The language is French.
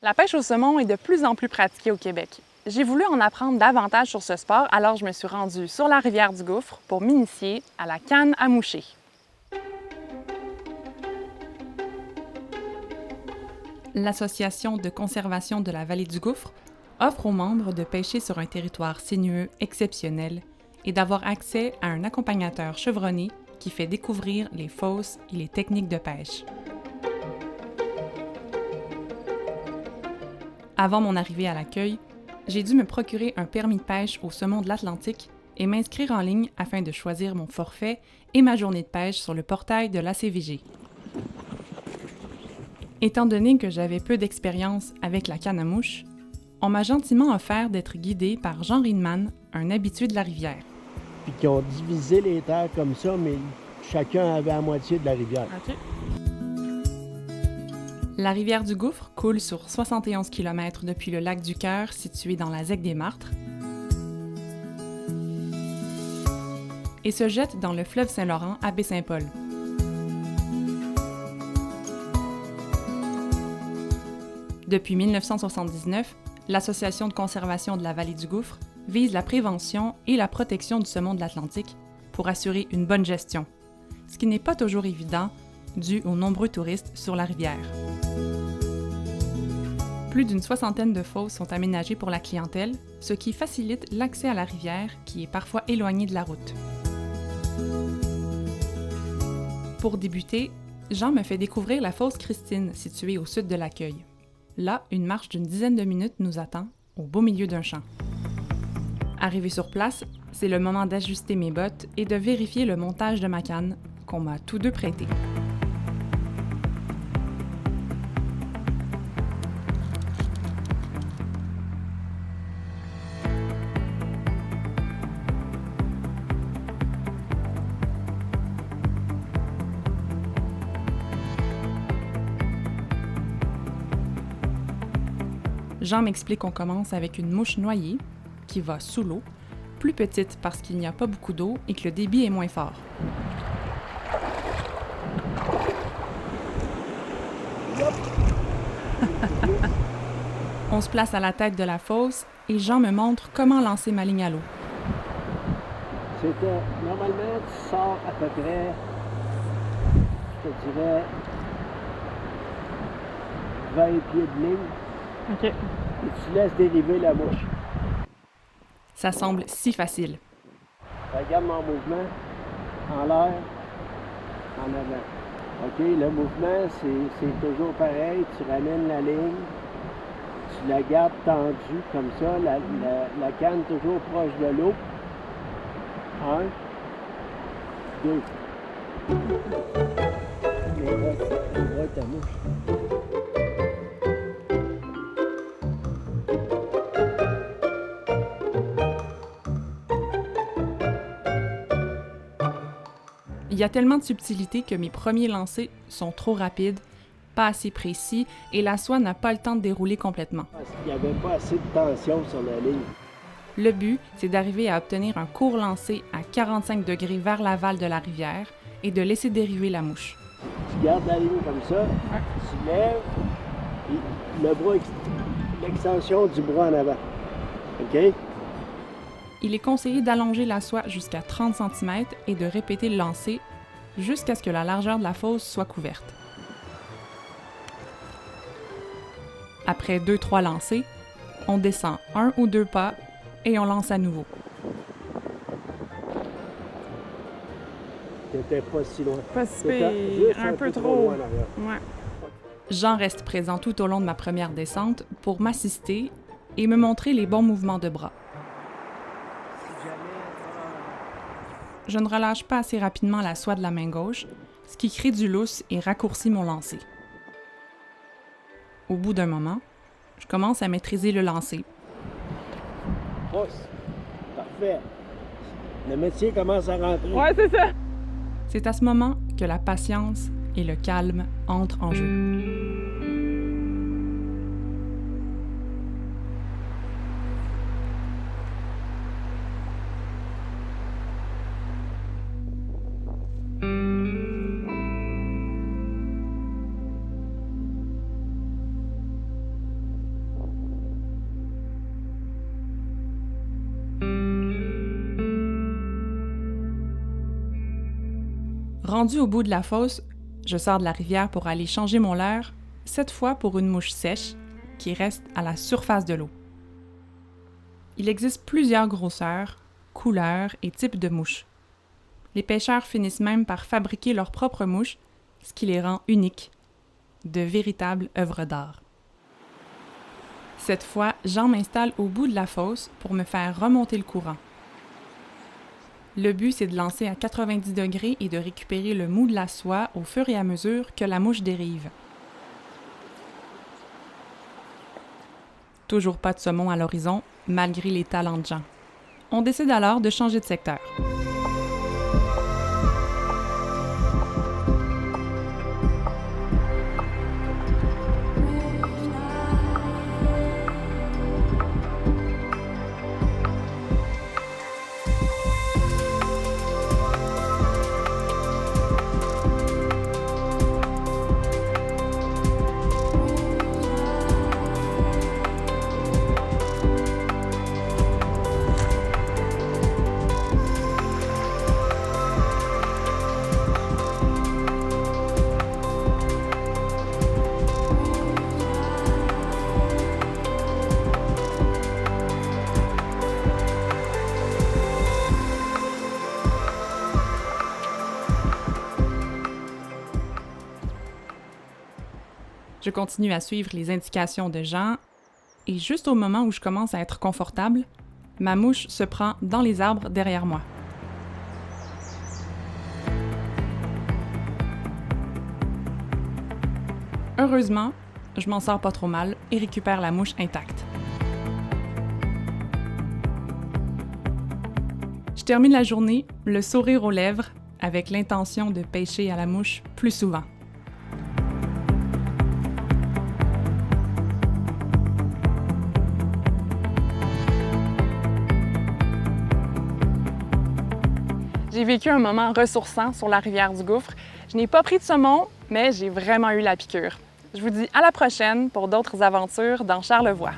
La pêche au saumon est de plus en plus pratiquée au Québec. J'ai voulu en apprendre davantage sur ce sport, alors je me suis rendue sur la rivière du Gouffre pour m'initier à la canne à moucher. L'Association de conservation de la vallée du Gouffre offre aux membres de pêcher sur un territoire sinueux exceptionnel et d'avoir accès à un accompagnateur chevronné qui fait découvrir les fosses et les techniques de pêche. Avant mon arrivée à l'accueil, j'ai dû me procurer un permis de pêche au saumon de l'Atlantique et m'inscrire en ligne afin de choisir mon forfait et ma journée de pêche sur le portail de l'ACVG. Étant donné que j'avais peu d'expérience avec la canne à mouche, on m'a gentiment offert d'être guidée par Jean Riedemann, un habitué de la rivière. Puis qui ont divisé les terres comme ça, mais chacun avait la moitié de la rivière. Okay. La rivière du Gouffre coule sur 71 km depuis le lac du Cœur, situé dans la zec des Martres, et se jette dans le fleuve Saint-Laurent à Baie-Saint-Paul. Depuis 1979, l'Association de conservation de la vallée du Gouffre vise la prévention et la protection du saumon de l'Atlantique pour assurer une bonne gestion, ce qui n'est pas toujours évident dû aux nombreux touristes sur la rivière. Plus d'une soixantaine de fosses sont aménagées pour la clientèle, ce qui facilite l'accès à la rivière qui est parfois éloignée de la route. Pour débuter, Jean me fait découvrir la fosse Christine, située au sud de l'accueil. Là, une marche d'une dizaine de minutes nous attend, au beau milieu d'un champ. Arrivé sur place, c'est le moment d'ajuster mes bottes et de vérifier le montage de ma canne, qu'on m'a tous deux prêté. Jean m'explique qu'on commence avec une mouche noyée, qui va sous l'eau, plus petite parce qu'il n'y a pas beaucoup d'eau et que le débit est moins fort. On se place à la tête de la fosse et Jean me montre comment lancer ma ligne à l'eau. Normalement, tu sors à peu près, je te dirais, 20 pieds de ligne. OK. Et tu laisses dériver la mouche. Ça semble si facile. Regarde mon mouvement, en l'air, en avant. OK, le mouvement, c'est toujours pareil. Tu ramènes la ligne, tu la gardes tendue comme ça, la canne toujours proche de l'eau. 1, 2. Et là, ta mouche. Il y a tellement de subtilité que mes premiers lancers sont trop rapides, pas assez précis, et la soie n'a pas le temps de dérouler complètement. Parce qu'il n'y avait pas assez de tension sur la ligne. Le but, c'est d'arriver à obtenir un court lancer à 45 degrés vers l'aval de la rivière et de laisser dériver la mouche. Tu gardes la ligne comme ça, tu lèves, et le bras, l'extension du bras en avant. OK? Il est conseillé d'allonger la soie jusqu'à 30 cm et de répéter le lancer jusqu'à ce que la largeur de la fosse soit couverte. Après 2-3 lancers, on descend 1 ou 2 pas et on lance à nouveau. T'étais pas si loin. Pas si pire, un peu trop loin en arrière. Ouais. Jean reste présent tout au long de ma première descente pour m'assister et me montrer les bons mouvements de bras. Je ne relâche pas assez rapidement la soie de la main gauche, ce qui crée du lousse et raccourcit mon lancer. Au bout d'un moment, je commence à maîtriser le lancer. Pousse. Parfait. Le métier commence à rentrer. Ouais, c'est ça! C'est à ce moment que la patience et le calme entrent en jeu. Rendu au bout de la fosse, je sors de la rivière pour aller changer mon leurre, cette fois pour une mouche sèche qui reste à la surface de l'eau. Il existe plusieurs grosseurs, couleurs et types de mouches. Les pêcheurs finissent même par fabriquer leurs propres mouches, ce qui les rend uniques, de véritables œuvres d'art. Cette fois, Jean m'installe au bout de la fosse pour me faire remonter le courant. Le but, c'est de lancer à 90 degrés et de récupérer le mou de la soie au fur et à mesure que la mouche dérive. Toujours pas de saumon à l'horizon, malgré les talents de Jean. On décide alors de changer de secteur. Je continue à suivre les indications de Jean et juste au moment où je commence à être confortable, ma mouche se prend dans les arbres derrière moi. Heureusement, je m'en sors pas trop mal et récupère la mouche intacte. Je termine la journée, le sourire aux lèvres, avec l'intention de pêcher à la mouche plus souvent. J'ai vécu un moment ressourçant sur la rivière du Gouffre. Je n'ai pas pris de saumon, mais j'ai vraiment eu la piqûre. Je vous dis à la prochaine pour d'autres aventures dans Charlevoix.